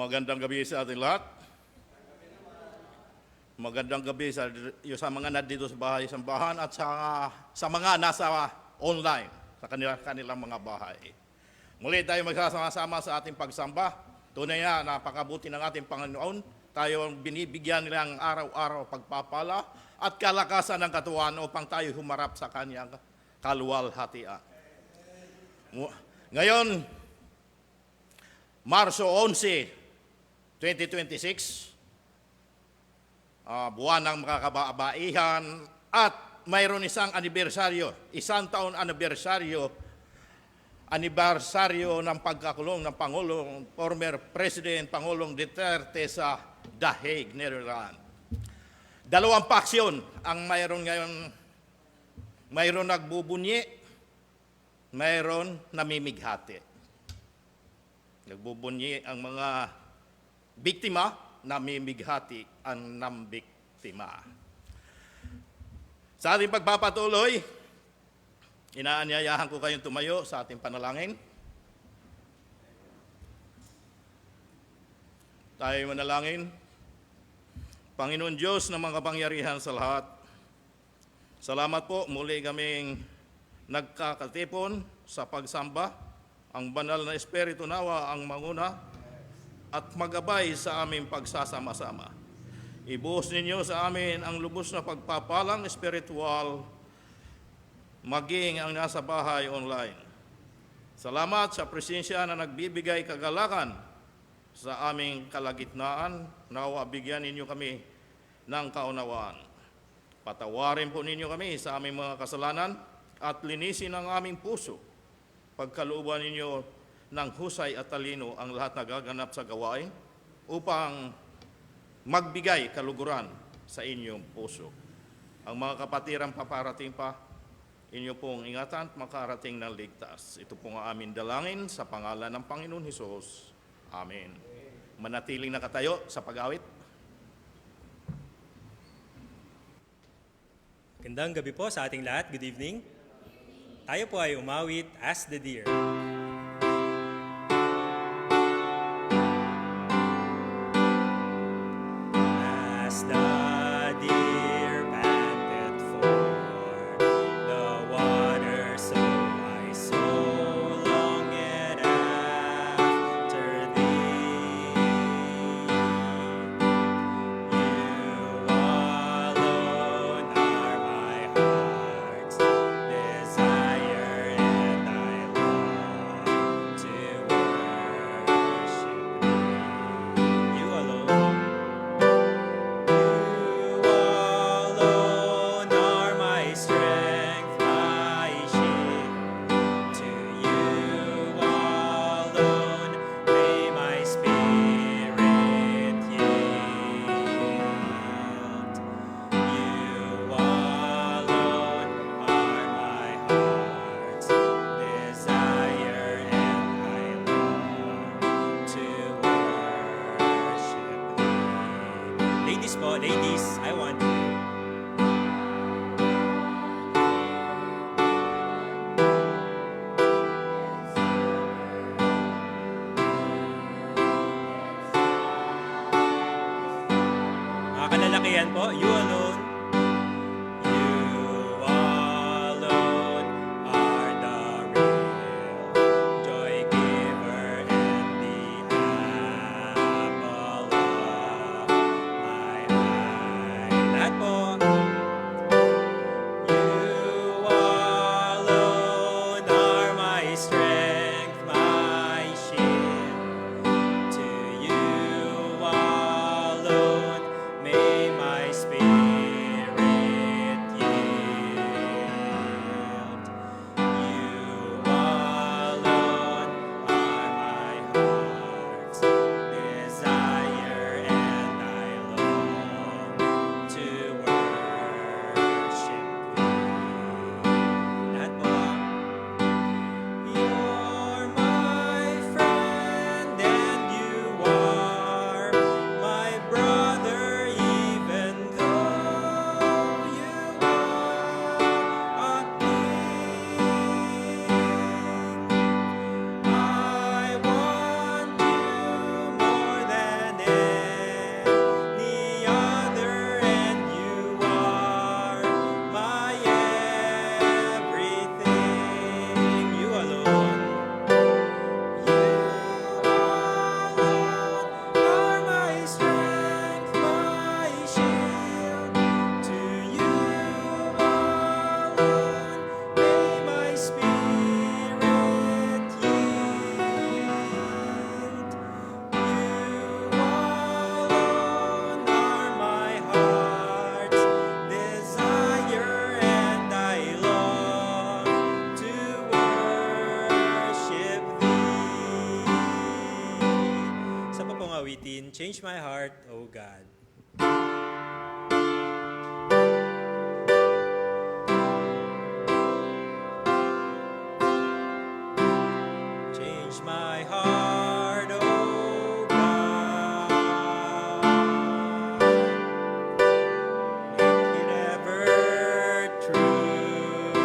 Magandang gabi sa ating lahat. Magandang gabi sa mga nandito sa bahay sambahan at sa mga nasa online, sa kanilang mga bahay. Muli tayo magsasama-sama sa ating pagsamba. Tunay na napakabuti ng ating Panginoon. Tayo ang binibigyan nilang araw-araw pagpapala at kalakasan ng katawan upang tayo humarap sa kanyang kaluwalhatian. Ngayon, Marso 11, 2026, buwan ng mga kababaihan at mayroon isang isang taon anibersaryo ng pagkakulong ng Pangulong, former President Pangulong Duterte sa The Hague, Netherlands. Dalawang paksyon ang mayroon ngayon, mayroon nagbubunyi, mayroon namimighati. Nagbubunyi ang mga biktima, namimighati ang nambiktima. Sa ating pagpapatuloy, inaanyayahan ko kayong tumayo sa ating panalangin. Tayo manalangin. Panginoon Diyos ng mga kapangyarihan sa lahat, salamat po muli kaming nagkakatipon sa pagsamba. Ang banal na Espiritu nawa ang manguna at magabay sa aming pagsasama-sama. Ibuhos ninyo sa amin ang lubos na pagpapalang espiritual, maging ang nasa bahay online. Salamat sa presensya na nagbibigay kagalakan sa aming kalagitnaan. Nawa bigyan ninyo kami ng kaunawaan. Patawarin po ninyo kami sa aming mga kasalanan at linisin ang aming puso. Pagkalooban ninyo ng husay at talino ang lahat na gaganap sa gawain upang magbigay kaluguran sa inyong puso. Ang mga kapatirang paparating pa, inyo pong ingatan at makarating ng ligtas. Ito pong aming dalangin sa pangalan ng Panginoon Hesus. Amen. Manatiling nakatayo sa pag-awit. Gandang gabi po sa ating lahat. Good evening. Tayo po ay umawit As the Deer. As the deer panted for the water, so I so longed after thee. You alone are my heart's desire, and I long to worship thee. You alone. You alone are my strength, my shield. To you alone may my spirit yield. You alone are my heart's desire, and I long to worship thee. Ladies po, ladies, I want you. Mga kalalakihan po, you alone. You alone are the real joy giver and the apple of my eye. Lahat po. You alone are my strength, my shield. To you alone may my spirit my heart, O God. Change my heart, O God. Make it ever true.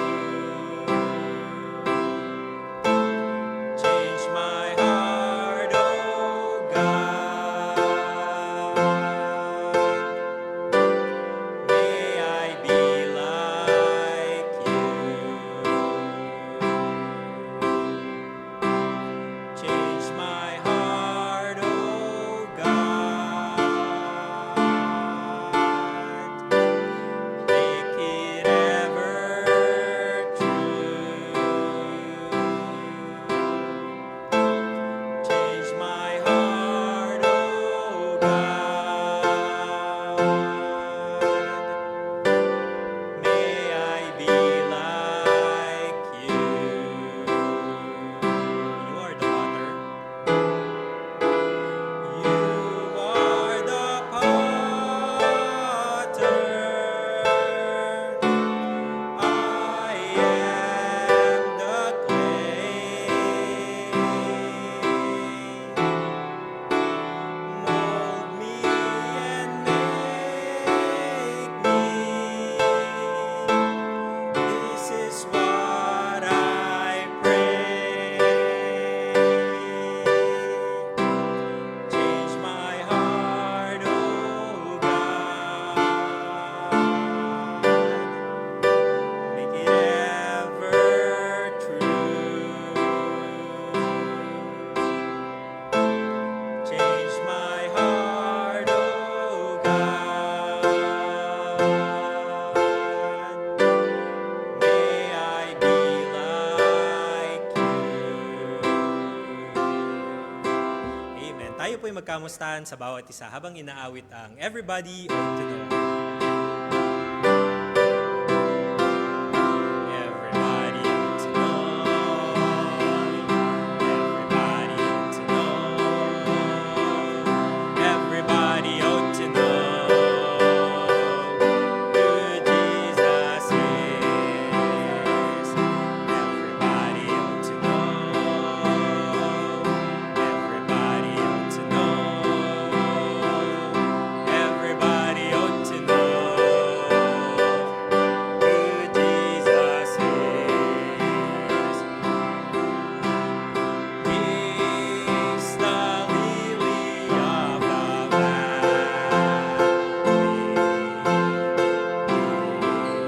Change my heart, O God. May I be like you. Change my heart, O God. Make it ever true. Change my heart, O God. May I be like you. You are the water. You are the potter. I am the clay. Mold me and make me. This is what I pray. Change my heart, O God. Make it ever true. Change my heart, O God. May I be like you. Amen. Tayo po'y magkamustahan sa bawat isa habang inaawit ang Everybody Ought to Know. Everybody ought to know. Everybody ought to know. Everybody ought to know who Jesus is. Everybody ought to know. Everybody ought to know. Everybody ought to know who Jesus is. He's the lily of the valley.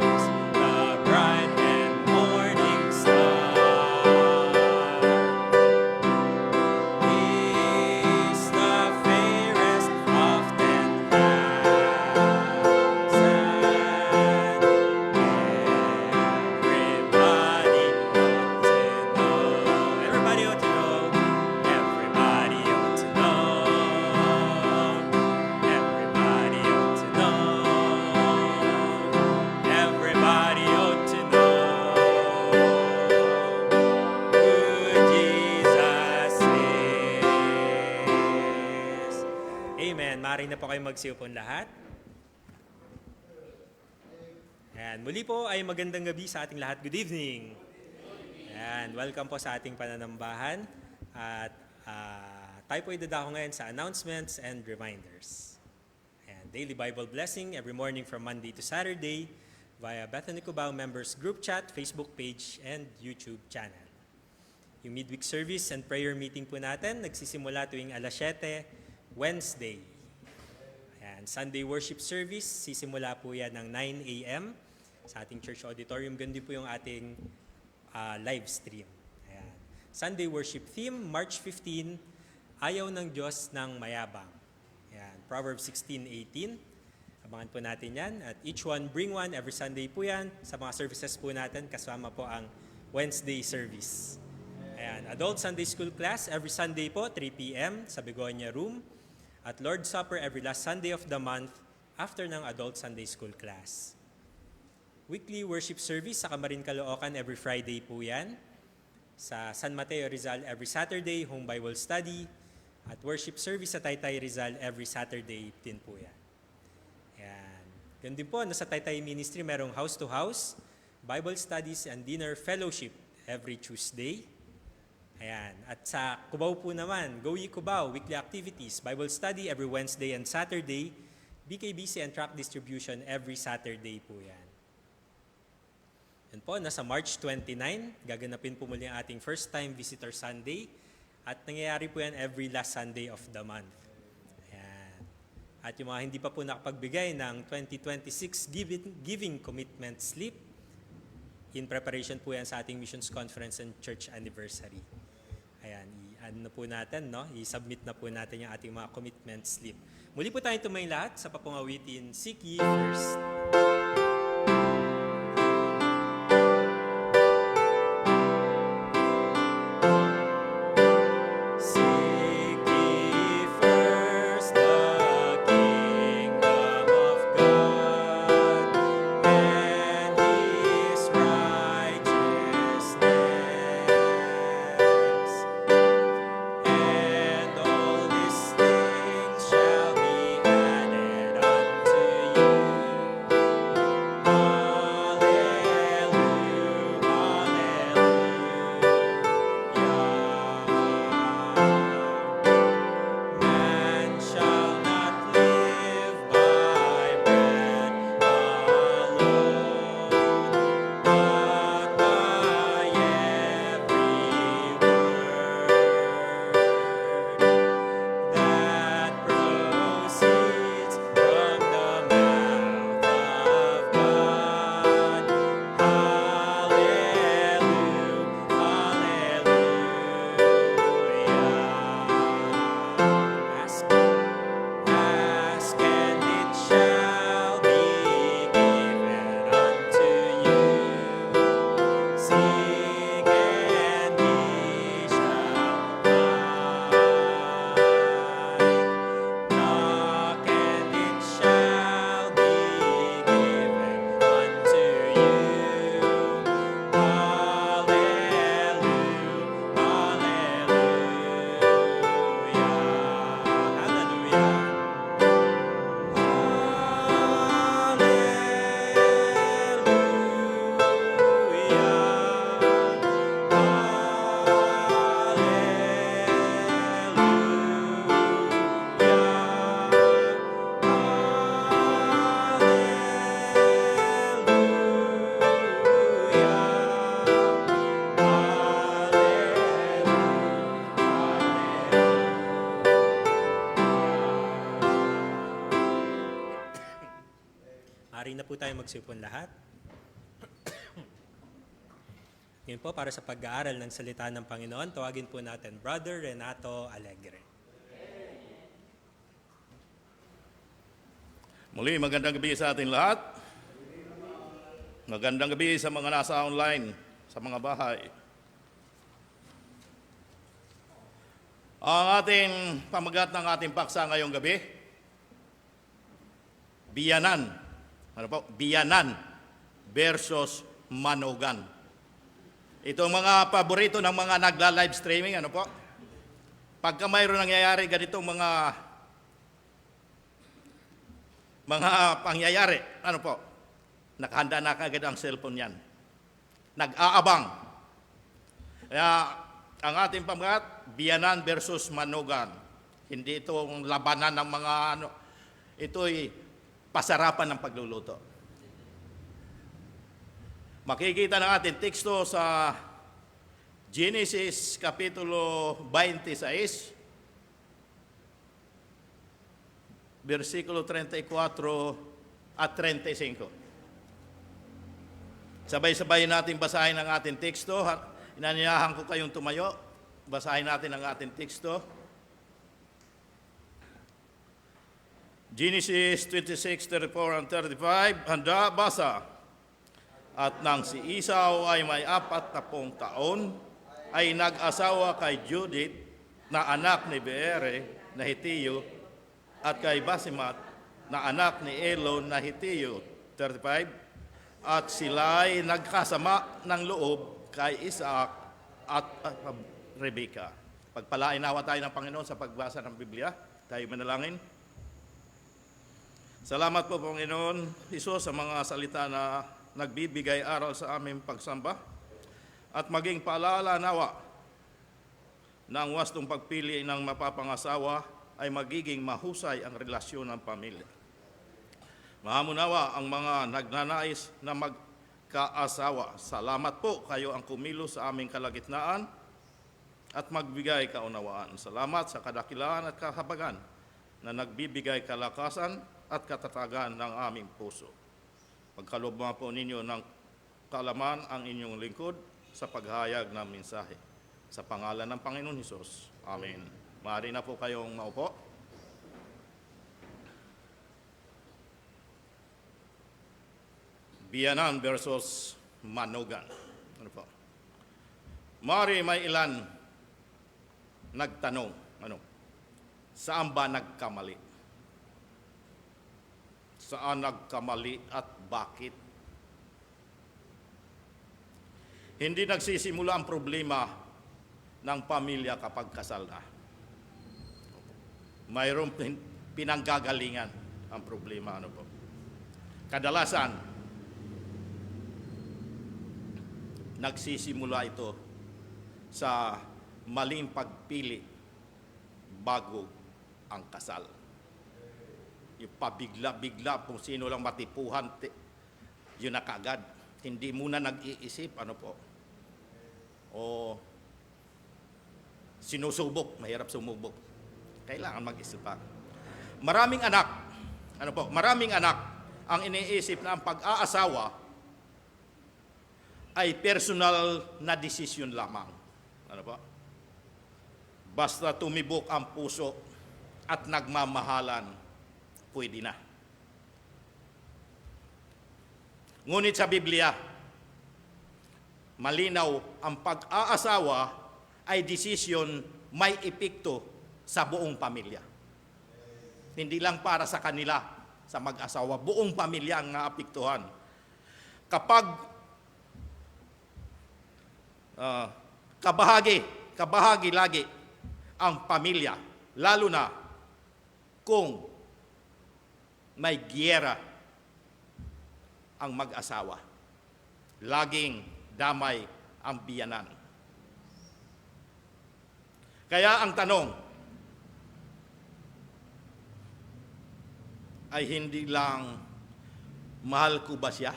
He's the bright and morning star. He's the fairest of 10,000. Everybody ought to know. Everybody ought to know. Everybody ought to know. Everybody ought to know. Everybody ought to know who Jesus is. Amen. Maaari na po kayo magsiupon lahat. And muli po ay magandang gabi sa ating lahat. Good evening. And welcome po sa ating pananambahan. At tayo po ay dadako ngayon sa announcements and reminders. And daily Bible blessing every morning from Monday to Saturday via Bethany Cubao members group chat, Facebook page, and YouTube channel. Yung midweek service and prayer meeting po natin nagsisimula tuwing alas 7 Wednesday. Ayan, Sunday worship service, sisimula po yan ng 9 a.m. sa ating church auditorium. Gandi po yung ating live stream. Ayan. Sunday worship theme, March 15, Ayaw ng Diyos ng Mayabang. Ayan, Proverbs 16:18. Abangan po natin yan. At each one, bring one. Every Sunday po yan. Sa mga services po natin, kasama po ang Wednesday service. Ayan, Adult Sunday School class, every Sunday po, 3 p.m. sa Begonia Room. At Lord's Supper every last Sunday of the month after ng Adult Sunday School class. Weekly worship service sa Camarin, Caloocan every Friday po yan. Sa San Mateo, Rizal every Saturday, home Bible study. At worship service sa Taytay Rizal every Saturday din po yan. Yan. Ganun din po, sa Taytay Ministry merong house-to-house, Bible studies and dinner fellowship every Tuesday. Ayan. At sa Cubao po naman, Go Ye Cubao, weekly activities, Bible study every Wednesday and Saturday, BKBC and tract distribution every Saturday po yan. Yan po, nasa March 29, gaganapin po muli ang ating First Time Visitor Sunday at nangyayari po yan every last Sunday of the month. Ayan. At yung mga hindi pa po nakapagbigay ng 2026 Giving Commitment Slip, in preparation po yan sa ating Missions Conference and Church Anniversary. Ayan, i-ano na po natin, no? I-submit na po natin yung ating mga commitment slip. Muli po tayong tumayo lahat sa papungawitin, Seek Ye First. Maaari na po tayo magsipon lahat. Ngayon po, para sa pag-aaral ng salita ng Panginoon, tawagin po natin Brother Renato Alegre. Muli, magandang gabi sa atin lahat. Magandang gabi sa mga nasa online, sa mga bahay. Ang ating pamagat ng ating paksa ngayong gabi, biyanan. Ano po? Biyanan versus manugan. Ito ang mga paborito ng mga nagla-live streaming, ano po? Pagka mayroon nangyayari ganitong mga pangyayari, ano po? Nakahanda na kagad ang cellphone yan. Nag-aabang. Kaya ang ating pamagat, biyanan versus manugan. Hindi itong labanan ng mga ano. Ito'y pasarapan ng pagluluto. Makikita ng ating teksto sa Genesis Kapitulo 26, versikulo 34 at 35. Sabay-sabay natin basahin ang ating teksto. Inanyayahan ko kayong tumayo. Basahin natin ang ating teksto. Genesis 26, 34 and 35, handa, basa. At nang si Esau ay may 40 taon, ay nag-asawa kay Judith na anak ni Beere na Hitiyo at kay Basimat na anak ni Elon na Hitiyo. 35. At sila'y nagkasama ng loob kay Isaac at Rebekah. Pagpalain nawa tayo ng Panginoon sa pagbasa ng Biblia. Tayo manalangin. Salamat po, Panginoon Isus, sa mga salita na nagbibigay aral sa aming pagsamba at maging paalala nawa na ang wastong pagpili ng mapapangasawa ay magiging mahusay ang relasyon ng pamilya. Mahamunawa ang mga nagnanais na magkaasawa. Salamat po, kayo ang kumilos sa aming kalagitnaan at magbigay kaunawaan. Salamat sa kadakilaan at kahabagan na nagbibigay kalakasan at katatagan ng aming puso. Pagkaloob po ninyo ng kaalaman ang inyong lingkod sa paghayag ng mensahe. Sa pangalan ng Panginoon Hesus. Amen. Maaari na po kayong maupo. Biyanan versus Manugan. Ano po? Maaari may ilan nagtanong, saan ba nagkamali? Saan nagkamali at bakit? Hindi nagsisimula ang problema ng pamilya kapag kasal na. Mayroong pinanggagalingan ang problema. Kadalasan, nagsisimula ito sa maling pagpili bago ang kasal. Yung pabigla-bigla kung sino lang matipuhan, yun na kagad. Hindi muna nag-iisip, o sinusubok, mahirap sumubok. Kailangan mag-isip pa. Maraming anak ang iniisip na ang pag-aasawa ay personal na desisyon lamang. Basta tumibok ang puso at nagmamahalan, pwede na. Ngunit sa Biblia, malinaw ang pag-aasawa ay desisyon may epekto sa buong pamilya. Hindi lang para sa kanila, sa mag-asawa, buong pamilya ang naapektuhan. Kapag kabahagi lagi ang pamilya, lalo na kung may giyera ang mag-asawa. Laging damay ang biyanan. Kaya ang tanong ay hindi lang mahal ko ba siya,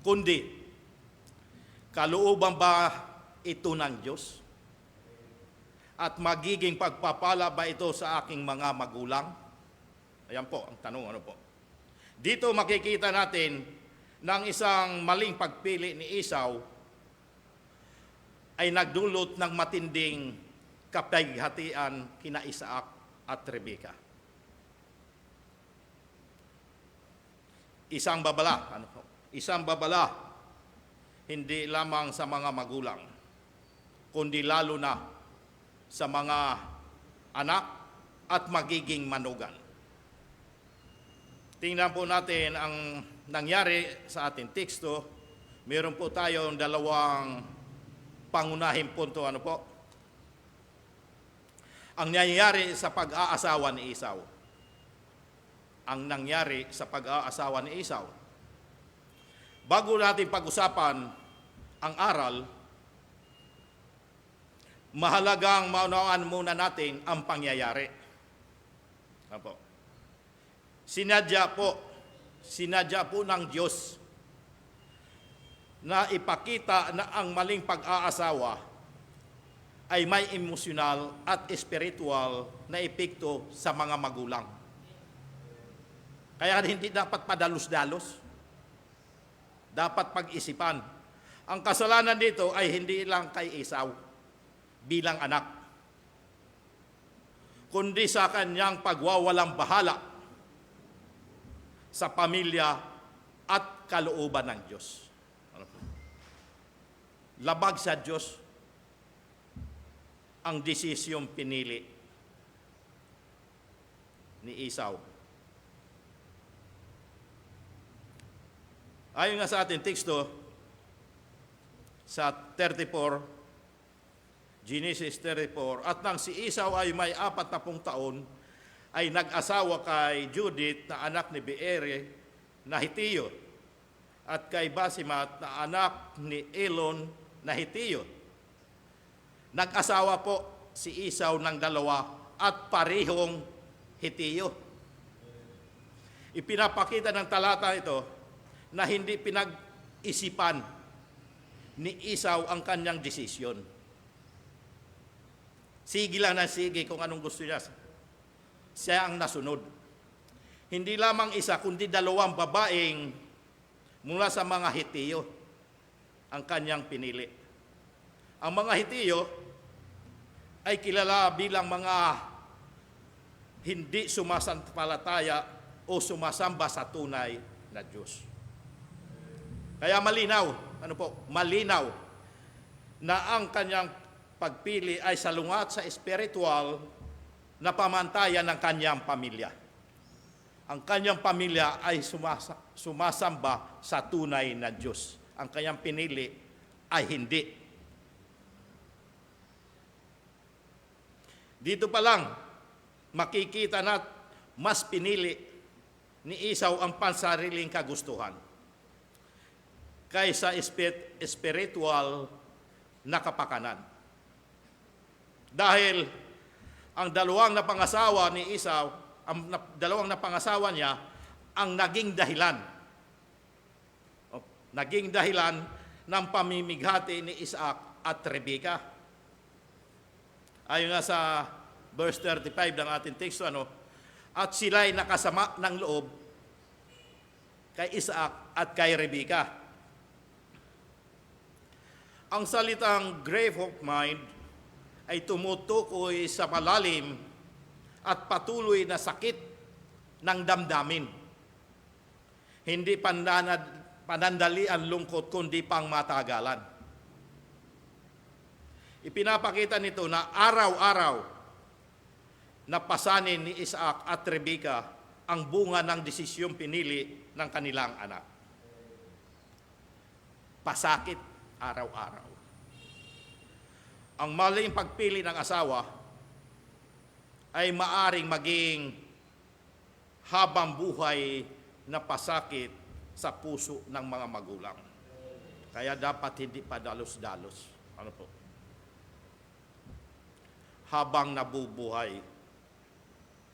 kundi kalooban ba ito ng Diyos? At magiging pagpapala ba ito sa aking mga magulang? Ayan po ang tanong. Dito makikita natin ng isang maling pagpili ni Esau ay nagdulot ng matinding kapighatian kina Isaac at Rebeka. Isang babala, hindi lamang sa mga magulang, kundi lalo na sa mga anak at magiging manugan. Tingnan po natin ang nangyari sa ating teksto. Meron po tayong dalawang pangunahing punto. Ang nangyari sa pag-aasawa ni Esau. Bago natin pag-usapan ang aral, mahalagang maunawaan muna natin ang pangyayari. Sinadya po ng Diyos na ipakita na ang maling pag-aasawa ay may emosyonal at espiritual na epekto sa mga magulang. Kaya hindi dapat padalos-dalos. Dapat pag-isipan. Ang kasalanan dito ay hindi lang kay Esau bilang anak, kundi sa kanyang pagwawalang bahala sa pamilya at kalooban ng Diyos. Labag sa Diyos ang desisyong pinili ni Esau. Ayon nga sa ating teksto, sa 34, Genesis 34. At nang si Esau ay may 40 taon, ay nag-asawa kay Judith na anak ni Beere na Hitiyo at kay Basimat na anak ni Elon na Hitiyo. Nag-asawa po si Esau ng dalawa at parehong Hitiyo. Ipinapakita ng talata ito na hindi pinag-isipan ni Esau ang kanyang desisyon. Sige lang na sige kung anong gusto niya. Siya ang nasunod. Hindi lamang isa, kundi dalawang babaeng mula sa mga Hitiyo ang kanyang pinili. Ang mga Hitiyo ay kilala bilang mga hindi sumasampalataya o sumasamba sa tunay na Diyos. Kaya malinaw, malinaw na ang kanyang pagpili ay salungat sa espiritual na pamantayan ng kanyang pamilya. Ang kanyang pamilya ay sumasamba sa tunay na Diyos. Ang kanyang pinili ay hindi. Dito pa lang, makikita na mas pinili ni Esau ang pansariling kagustuhan kaysa spiritual na kapakanan. Dahil ang dalawang napangasawa ni Esau, dalawang napangasawa niya, ang naging dahilan ng pamimighati ni Isaac at Rebekah. Ayon nga sa verse 35 ng ating teksto, at sila'y nakasama ng loob kay Isaac at kay Rebekah. Ang salitang grave of mind ay tumutukoy sa malalim at patuloy na sakit ng damdamin. Hindi panandali ang lungkot, kundi pang matagalan. Ipinapakita nito na araw-araw na pasanin ni Isaac at Rebekah ang bunga ng desisyong pinili ng kanilang anak. Pasakit araw-araw. Ang maling pagpili ng asawa ay maaring maging habang buhay na pasakit sa puso ng mga magulang. Kaya dapat hindi pa dalos-dalos. Habang nabubuhay,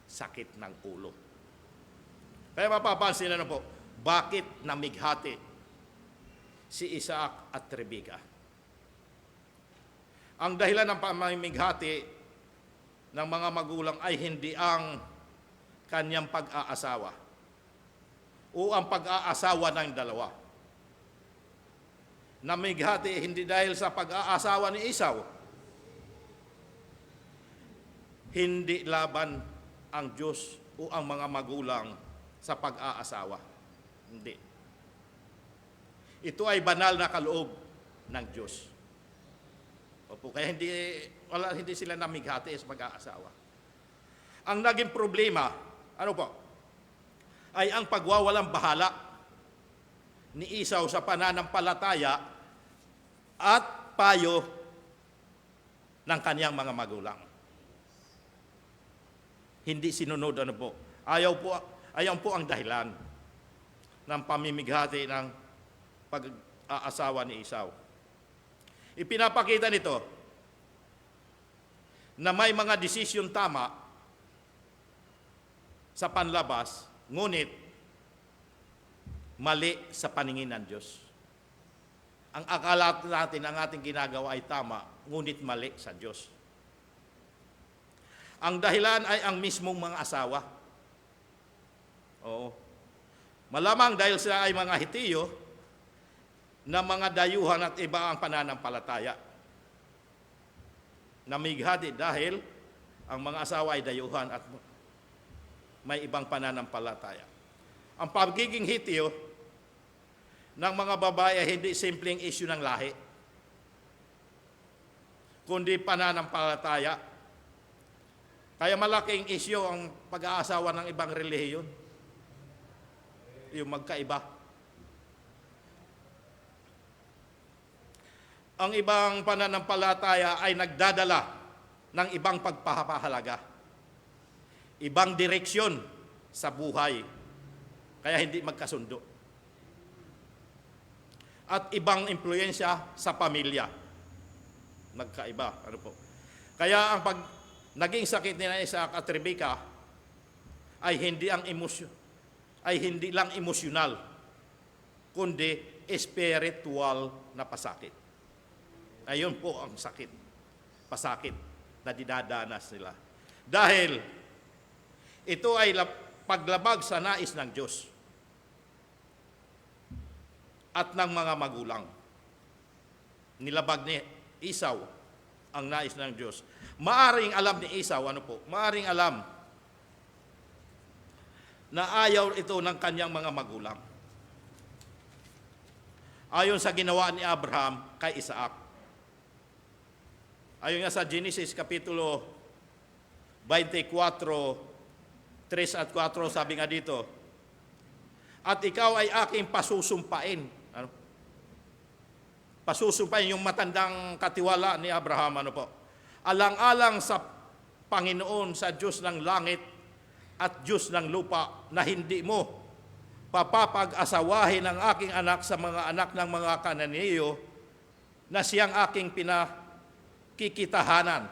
sakit ng ulo. Kaya mapapansin bakit namighati si Isaac at Rebekah. Ang dahilan ng pamimighati ng mga magulang ay hindi ang kanyang pag-aasawa o ang pag-aasawa ng dalawa. Namighati hindi dahil sa pag-aasawa ni Esau. Hindi laban ang Diyos o ang mga magulang sa pag-aasawa. Hindi. Ito ay banal na kaloob ng Diyos. Kaya hindi sila namighati sa pag-aasawa. Ang naging problema, ay ang pagwawalang bahala ni Esau sa pananampalataya at payo ng kanyang mga magulang. Hindi sinunod ayaw po ang dahilan ng pamimighati ng pag-aasawa ni Esau. Ipinapakita nito na may mga desisyon tama sa panlabas, ngunit mali sa paningin ng Diyos. Ang akala natin, ang ating ginagawa ay tama, ngunit mali sa Diyos. Ang dahilan ay ang mismong mga asawa. Oo. Malamang dahil sila ay mga Hitiyo, na mga dayuhan at iba ang pananampalataya. Namighati dahil ang mga asawa ay dayuhan at may ibang pananampalataya. Ang pagiging Hitiyo ng mga babae ay hindi simpleng issue ng lahi, kundi pananampalataya. Kaya malaking issue ang pag-aasawa ng ibang relihiyon, yung magkaiba. ang ibang pananampalataya ay nagdadala ng ibang pagpapahalaga, ibang direksyon sa buhay, kaya hindi magkasundo. At ibang impluensya sa pamilya, magkaiba. Ano po? Kaya ang naging sakit ni Isaac at Rebecca ay hindi lang emosyonal, kundi spiritual na pasakit. Ayun po ang sakit, pasakit na dinadanas nila. Dahil ito ay paglabag sa nais ng Diyos at ng mga magulang. Nilabag ni Esau ang nais ng Diyos. Maaring alam ni Esau, maaring alam na ayaw ito ng kanyang mga magulang. Ayon sa ginawa ni Abraham kay Isaac. Ayon nga sa Genesis Kapitulo 24, 3 at 4, sabi nga dito, at ikaw ay aking pasusumpain. Pasusumpain yung matandang katiwala ni Abraham, alang-alang sa Panginoon, sa Diyos ng langit at Diyos ng lupa, na hindi mo papapag-asawahin ang aking anak sa mga anak ng mga Kananeo na siyang aking pinakikitahanan.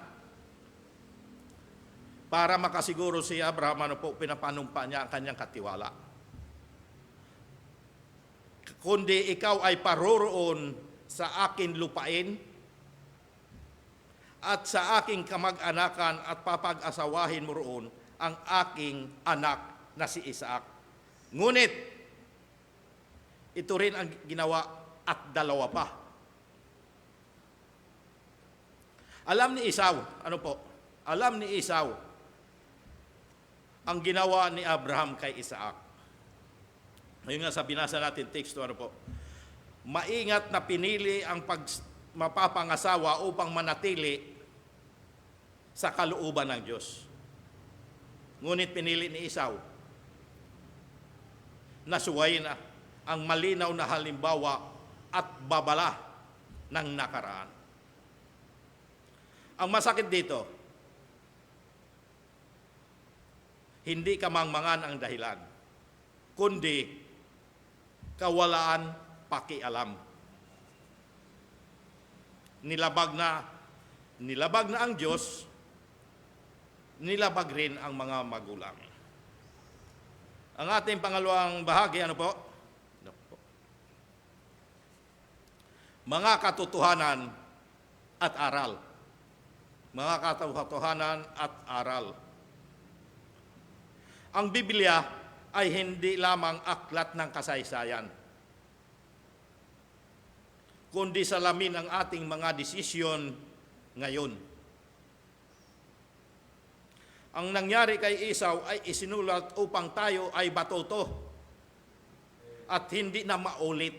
Para makasiguro si Abraham, pinapanumpa niya ang kanyang katiwala. Kundi ikaw ay paroroon sa akin lupain at sa aking kamag-anakan at papag-asawahin mo roon ang aking anak na si Isaac. Ngunit, ito rin ang ginawa at dalawa pa. Alam ni Esau, Alam ni Esau ang ginawa ni Abraham kay Isaac. Ngayon nga sa binasa natin teksto, maingat na pinili ang mapapangasawa upang manatili sa kalooban ng Diyos. Ngunit pinili ni Esau na suwayin ang malinaw na halimbawa at babala ng nakaraan. Ang masakit dito, hindi kamangmangan ang dahilan, kundi kawalaan pakialam. Nilabag na ang Diyos, nilabag rin ang mga magulang. Ang ating pangalawang bahagi, mga katotohanan at aral. Mga katotohanan at aral. Ang Biblia ay hindi lamang aklat ng kasaysayan, kundi salamin ang ating mga desisyon ngayon. Ang nangyari kay Esau ay isinulat upang tayo ay matuto at hindi na maulit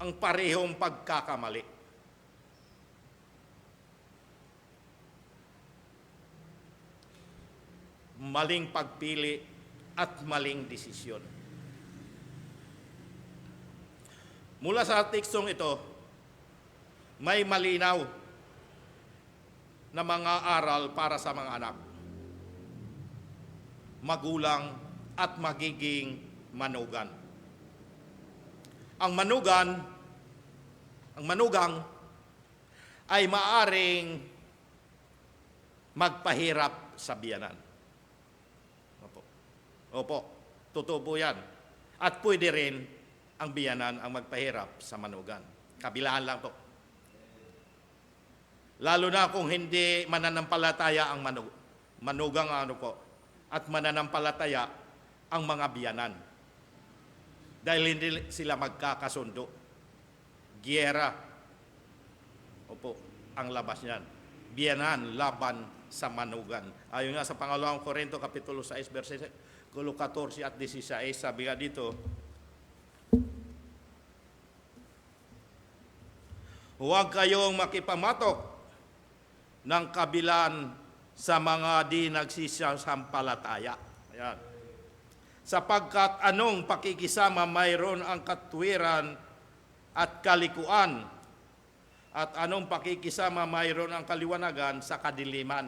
ang parehong pagkakamali. Maling pagpili at maling desisyon. Mula sa tekstong ito, may malinaw na mga aral para sa mga anak, magulang at magiging manugang. Ang manugang ay maaring magpahirap sa biyanan. Opo, totoo po yan. At pwede rin ang biyanan ang magpahirap sa manugang. Kabilaan lang po. Lalo na kung hindi mananampalataya ang manugang at mananampalataya ang mga biyanan. Dahil hindi sila magkakasundo. Giyera. Opo, ang labas niyan. Biyanan laban sa manugan. Ayon nga sa pangalawang Korinto, Kapitulo 6, versikulo 14 at 16, sabi nga dito, huwag kayong makipamatok ng kabilan sa mga di nagsisampalataya. Ayan. Sapagkat anong pakikisama mayroon ang katwiran at kalikuan At anong pakikisama mayroon ang kaliwanagan sa kadiliman.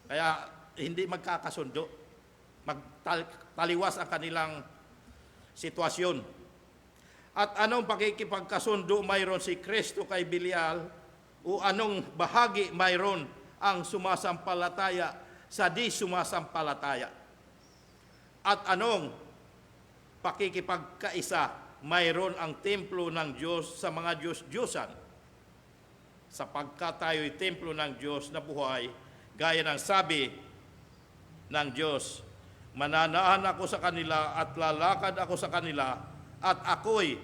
Kaya hindi magkakasundo. Magtaliwas ang kanilang sitwasyon. At anong pakikipagkasundo mayroon si Kristo kay Belial o anong bahagi mayroon ang sumasampalataya sa di sumasampalataya? At anong pakikipagkaisa mayroon ang templo ng Diyos sa mga Diyos-Diyosan? Sapagkat tayo'y templo ng Diyos na buhay, gaya ng sabi ng Diyos, mananaan ako sa kanila at lalakad ako sa kanila at ako'y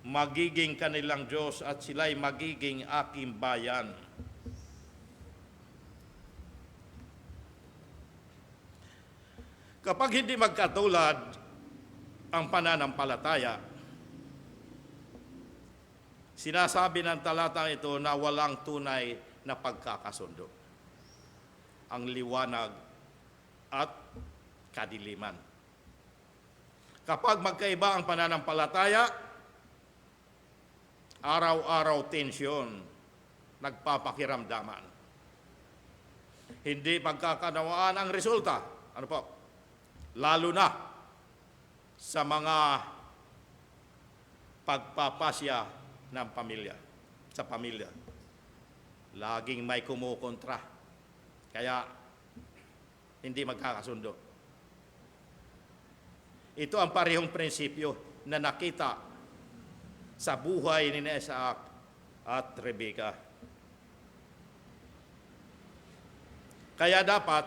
magiging kanilang Diyos at sila'y magiging aking bayan. Kapag hindi magkatulad ang pananampalataya, sinasabi ng talatang ito na walang tunay na pagkakasundo. Ang liwanag at kadiliman. Kapag magkaiba ang pananampalataya, araw-araw tensyon, nagpapakiramdaman. Hindi pagkakanawaan ang resulta. Ano po? Lalo na sa mga pagpapasya ng pamilya, sa pamilya. Laging may kumukontra. Kaya hindi magkakasundo. Ito ang parehong prinsipyo na nakita sa buhay ni Isaac at Rebecca. Kaya dapat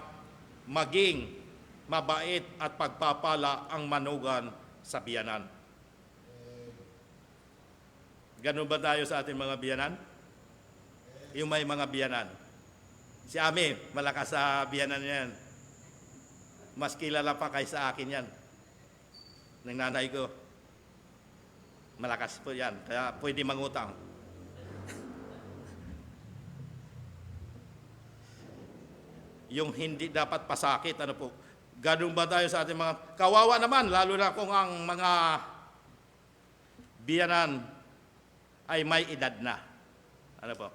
maging mabait at pagpapala ang manugan sa biyanan. Ganun ba tayo sa ating mga biyanan? Yung may mga biyanan. Si Ami, malakas sa biyanan yan. Mas kilala pa kaysa akin yan. Ng nanay ko. Malakas po yan, kaya pwede mangutang. Yung hindi dapat pasakit, ano po, ganun ba tayo sa ating mga, kawawa naman, lalo na kung ang mga biyanan ay may edad na. Ano po?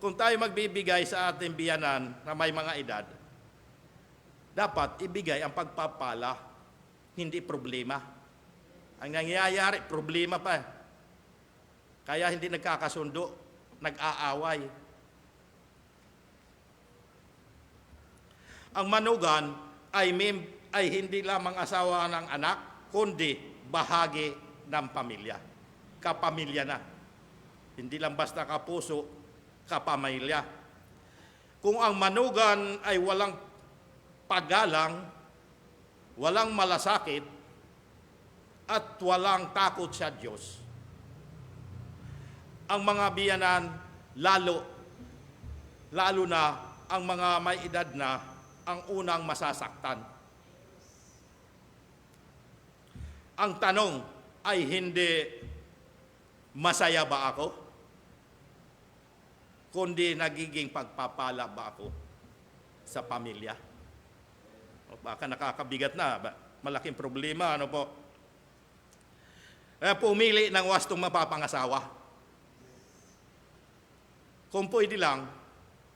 Kung tayo magbibigay sa ating biyanan na may mga edad, dapat ibigay ang pagpapala, hindi problema. Ang nangyayari, problema pa. Kaya hindi nagkakasundo, nag-aaway. Ang manugan ay hindi lamang asawa ng anak, kundi bahagi ng pamilya. Kapamilya na. Hindi lang basta kapuso, kapamilya. Kung ang manugan ay walang paggalang, walang malasakit, at walang takot sa Diyos, ang mga biyanan, lalo na ang mga may edad na, ang unang masasaktan. Ang tanong ay hindi, masaya ba ako? Kundi nagiging pagpapala ba ako sa pamilya? O baka nakakabigat na, malaking problema, ano po? Pumili ng wastong mapapangasawa. Kung pwede lang,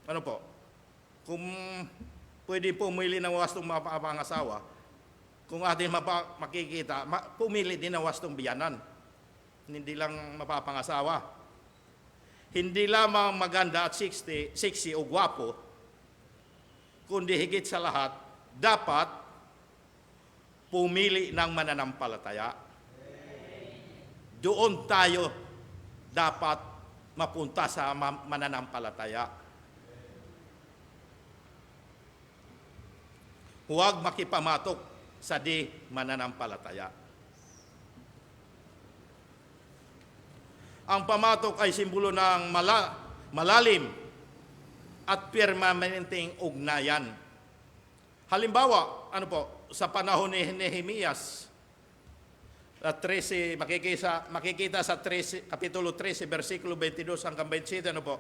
ano po? Kung pwede pumili ng wastong mapapangasawa, kung atin makikita, pumili din ng wastong biyanan. Hindi lang mapapangasawa. Hindi lamang maganda at sexy o gwapo, kundi higit sa lahat, dapat pumili ng mananampalataya. Doon tayo dapat mapunta sa mananampalataya. Huwag makipamatok sa di mananampalataya. Ang pamatok ay simbolo ng malalim at permanenteng ugnayan. Halimbawa, ano po, sa panahon ni Nehemias, 13, makikita sa 13, Kapitulo 13, versikulo 22 hanggang 27, ano po,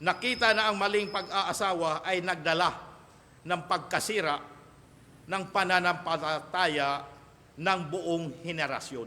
nakita na ang maling pag-aasawa ay nagdala ng pagkasira ng pananampalataya ng buong henerasyon.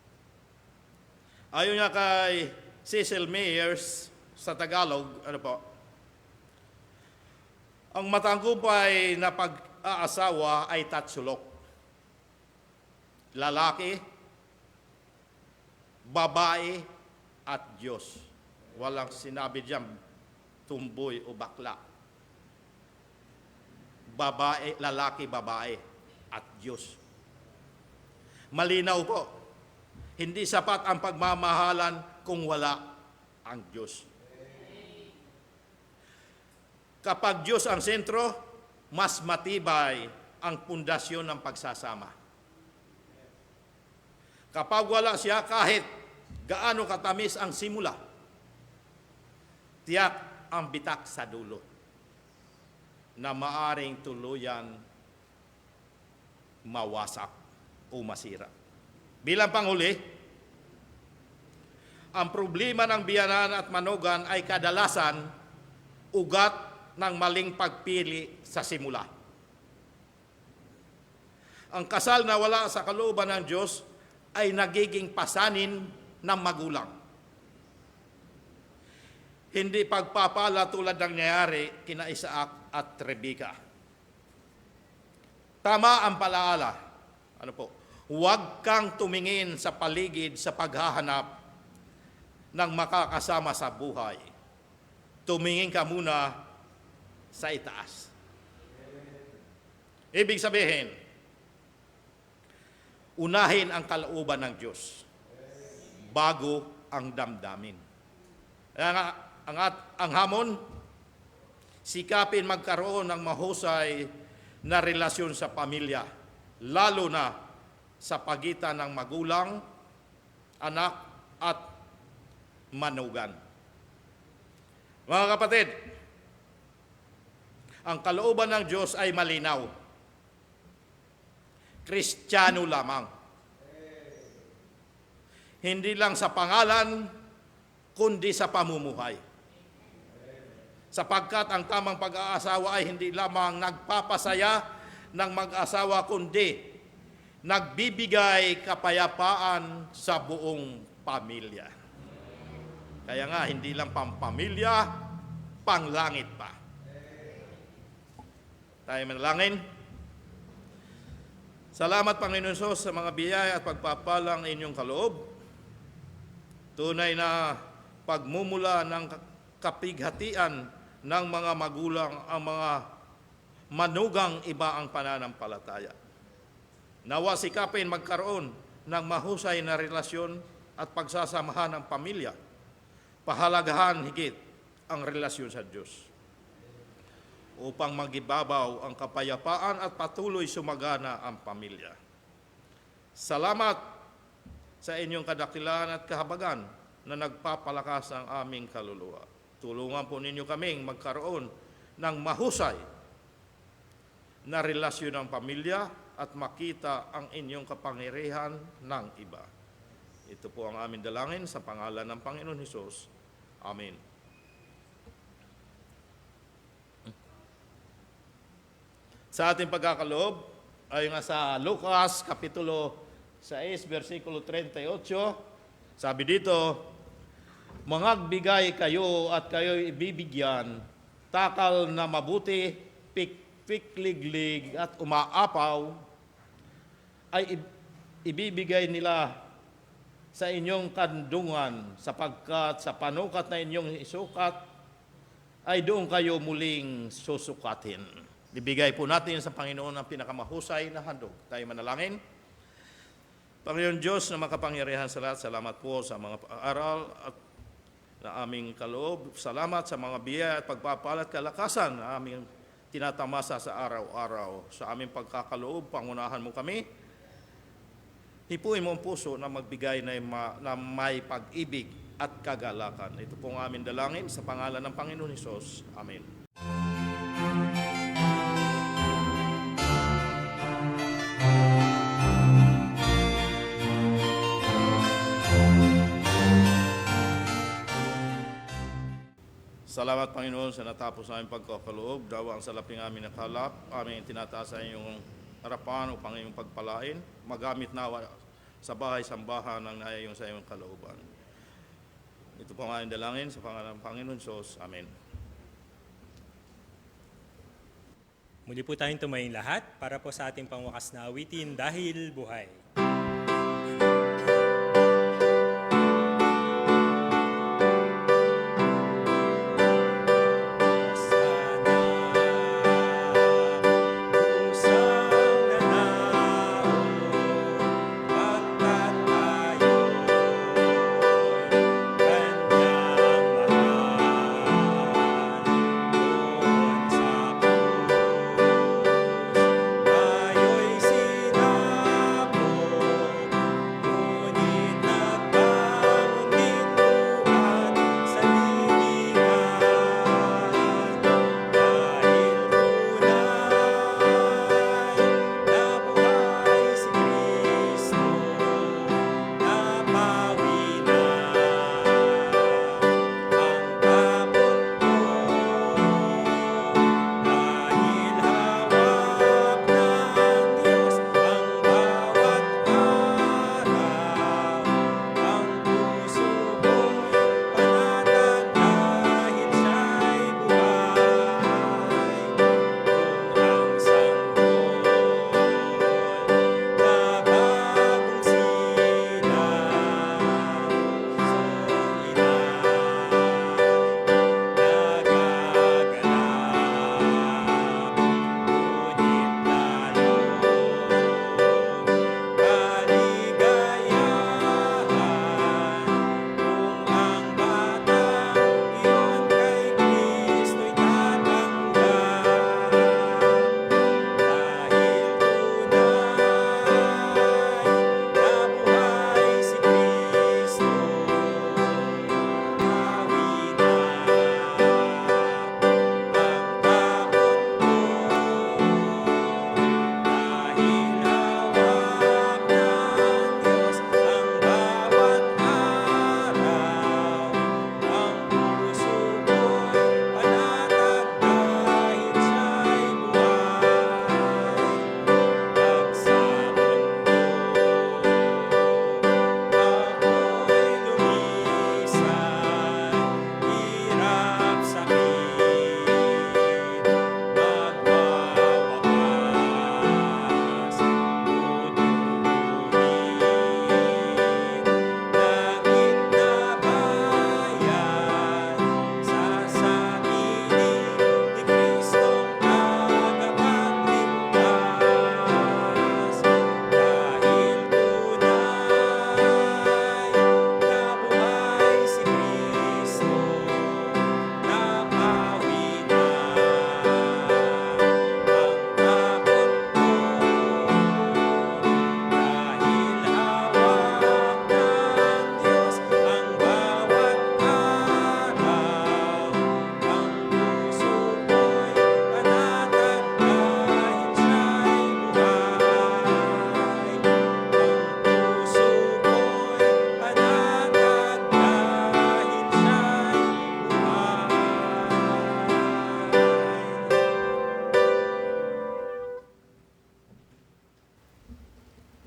Ayon niya kay Cecil Myers sa Tagalog, ano po, ang matagumpay na pag-aasawa ay tatsulok. Lalaki, babae, at Diyos. Walang sinabi diyan, tumboy o bakla. Babae, lalaki, babae, at Diyos. Malinaw po, hindi sapat ang pagmamahalan kung wala ang Diyos. Kapag Diyos ang sentro, mas matibay ang pundasyon ng pagsasama. Kapag wala siya, kahit gaano katamis ang simula, tiyak ang bitak sa dulo na maaring tuluyan mawasak o masira. Bilang panghuli, ang problema ng biyanan at manugan ay kadalasan ugat ng maling pagpili sa simula. Ang kasal na wala sa kalooban ng Diyos ay nagiging pasanin ng magulang. Hindi pagpapala tulad ng nangyari kina Isaac at Rebecca. Tama ang palaala. Ano po? Huwag kang tumingin sa paligid sa paghahanap ng makakasama sa buhay. Tumingin ka muna sa itaas. Ibig sabihin, unahin ang kalooban ng Diyos bago ang damdamin. Ang hamon, sikapin magkaroon ng mahusay na relasyon sa pamilya, lalo na sa pagitan ng magulang, anak, at manugan. Mga kapatid, ang kalooban ng Diyos ay malinaw. Kristiyano lamang. Hindi lang sa pangalan, kundi sa pamumuhay. Sapagkat ang tamang pag-aasawa ay hindi lamang nagpapasaya ng mag-asawa, kundi nagbibigay kapayapaan sa buong pamilya. Kaya nga, hindi lang pampamilya, panglangit pa. Tayo manalangin. Salamat, Panginoon Sos, sa mga biyaya at pagpapalang inyong kaloob. Tunay na pagmumula ng kapighatian ng mga magulang ang mga manugang iba ang pananampalataya. Nawa sikapin magkaroon ng mahusay na relasyon at pagsasamahan ng pamilya. Pahalagahan higit ang relasyon sa Diyos upang magibabaw ang kapayapaan at patuloy sumagana ang pamilya. Salamat sa inyong kadakilaan at kahabagan na nagpapalakas ang aming kaluluwa. Tulungan po ninyo kaming magkaroon ng mahusay na relasyon ng pamilya at makita ang inyong kapangyarihan ng iba. Ito po ang aming dalangin sa pangalan ng Panginoon Hesus. Amen. Sa ating pagkakaloob, ay nga sa Lucas, Kapitulo 6, versikulo 38, sabi dito, mangagbigay kayo at kayo'y ibibigyan, takal na mabuti, pikliglig at umaapaw, ay ibibigay nila sa inyong kandungan, sapagkat sa panukat na inyong isukat, ay doon kayo muling susukatin. Ibigay po natin sa Panginoon ang pinakamahusay na handog. Tayo manalangin. Panginoon Diyos na makapangyarihan sa lahat, salamat po sa mga aral at na aming kaloob. Salamat sa mga biyaya at pagpapalat kalakasan na aming tinatamasa sa araw-araw. Sa aming pagkakaloob, pangunahan mo kami. Hipuin mo ang puso na magbigay na may pag-ibig at kagalakan. Ito po ang aming dalangin sa pangalan ng Panginoon Hesus. Amen. Salamat, Panginoon, sa natapos namin pagkakaloob. Dawa ang salaping aming nakalap, aming tinataas sa inyong harapan upang iyong pagpalain. Magamit nawa sa bahay-sambahan ng nayayong sa iyong kalooban. Ito po ang aking dalangin sa pangalan ng Panginoon Diyos. Amen. Muli po tayong tumayin lahat para po sa ating pangwakas na awitin, Dahil Buhay.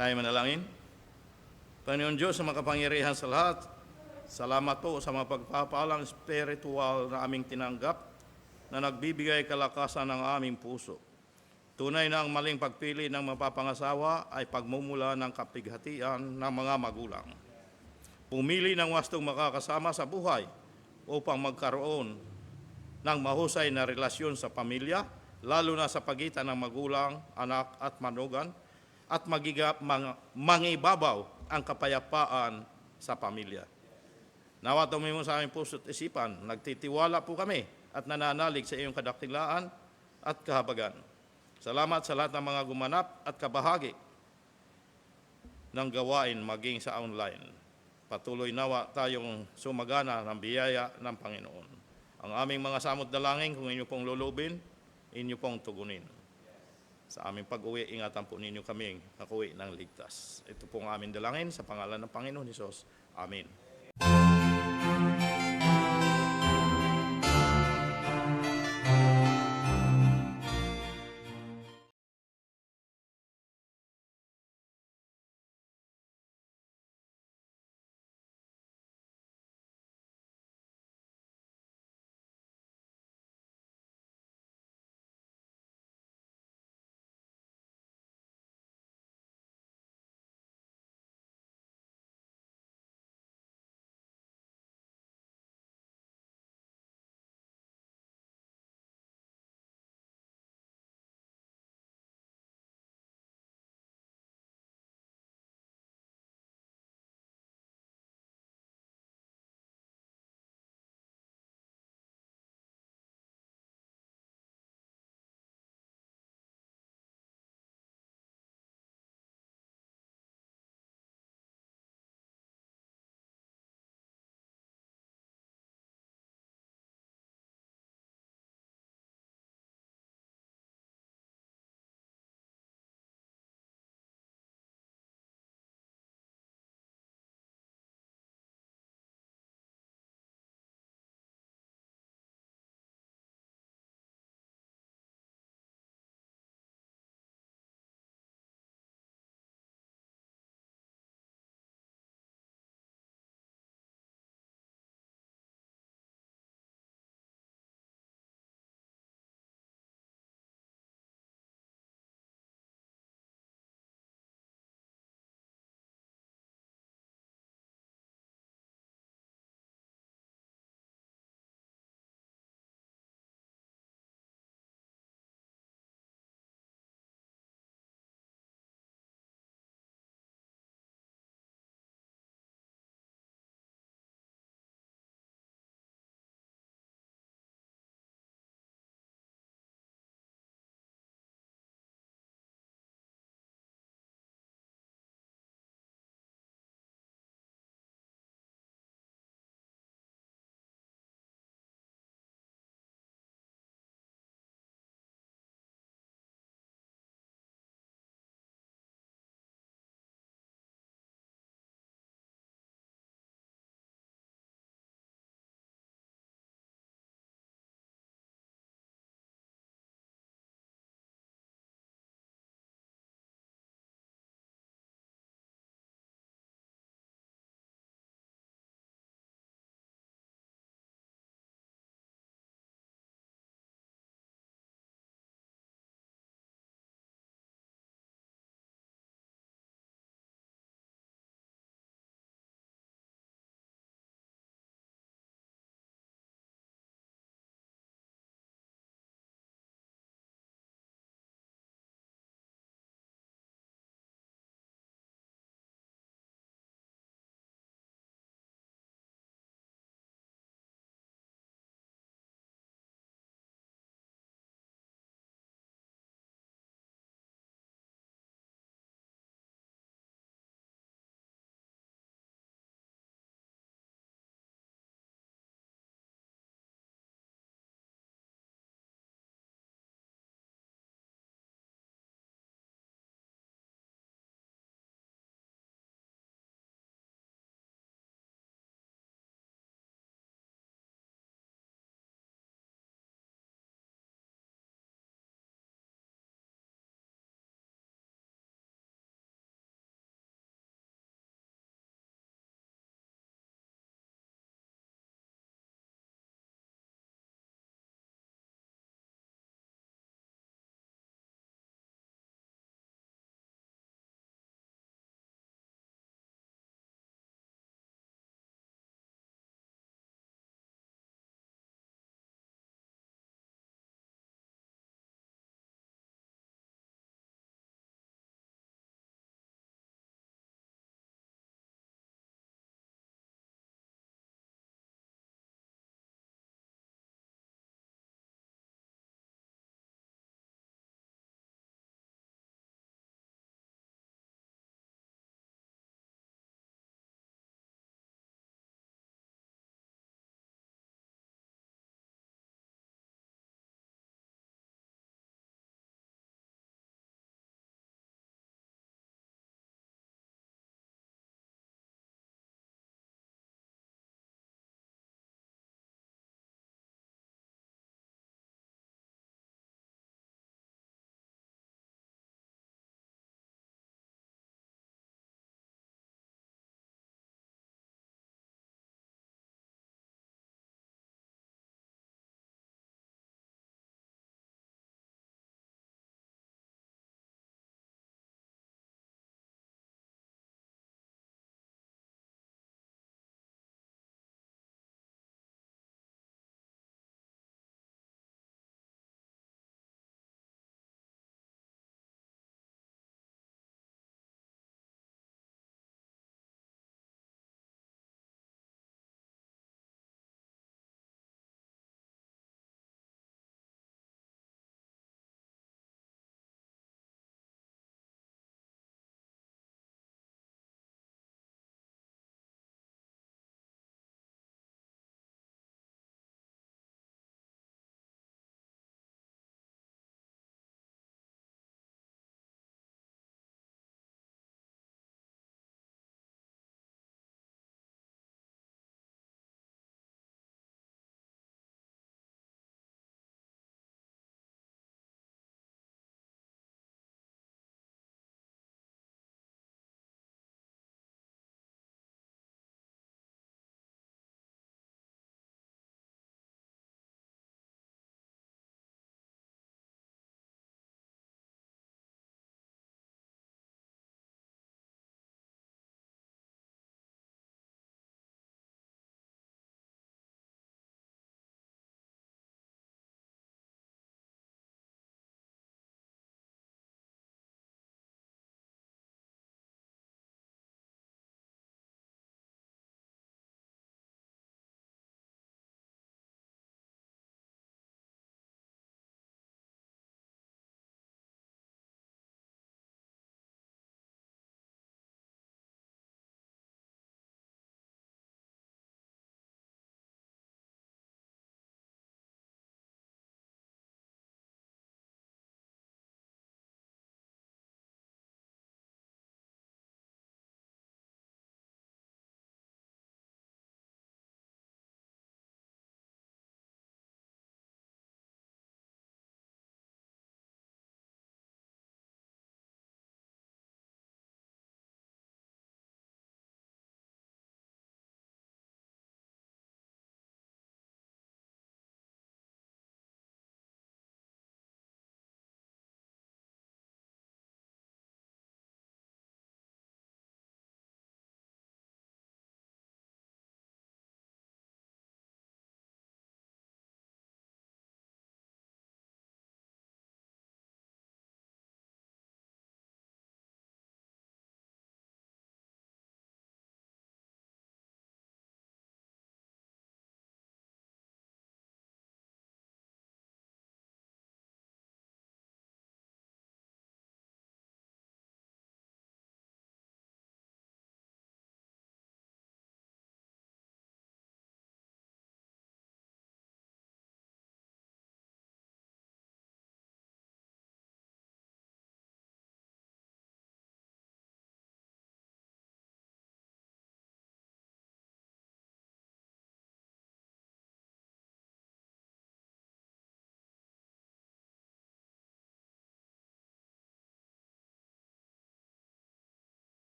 Tayo manalangin. Panginoon Diyos sa makapangyarihan sa lahat, salamat po sa mga pagpapalang spiritual na aming tinanggap na nagbibigay kalakasan ng aming puso. Tunay na ang maling pagpili ng mapapangasawa ay pagmumula ng kapighatian ng mga magulang. Pumili ng wastong makakasama sa buhay upang magkaroon ng mahusay na relasyon sa pamilya, lalo na sa pagitan ng magulang, anak at manugang, at mangibabaw ang kapayapaan sa pamilya. Nawa tumimo sa aming puso at isipan, nagtitiwala po kami at nananalig sa iyong kadakilaan at kahabagan. Salamat sa lahat ng mga gumanap at kabahagi ng gawain maging sa online. Patuloy nawa tayong sumagana ng biyaya ng Panginoon. Ang aming mga samot dalangin, kung inyo pong lulubin, inyo pong tugunin. Sa aming pag-uwi, ingatan po ninyo kaming nakuwi ng ligtas. Ito pong aming dalangin sa pangalan ng Panginoon Hesus. Amen.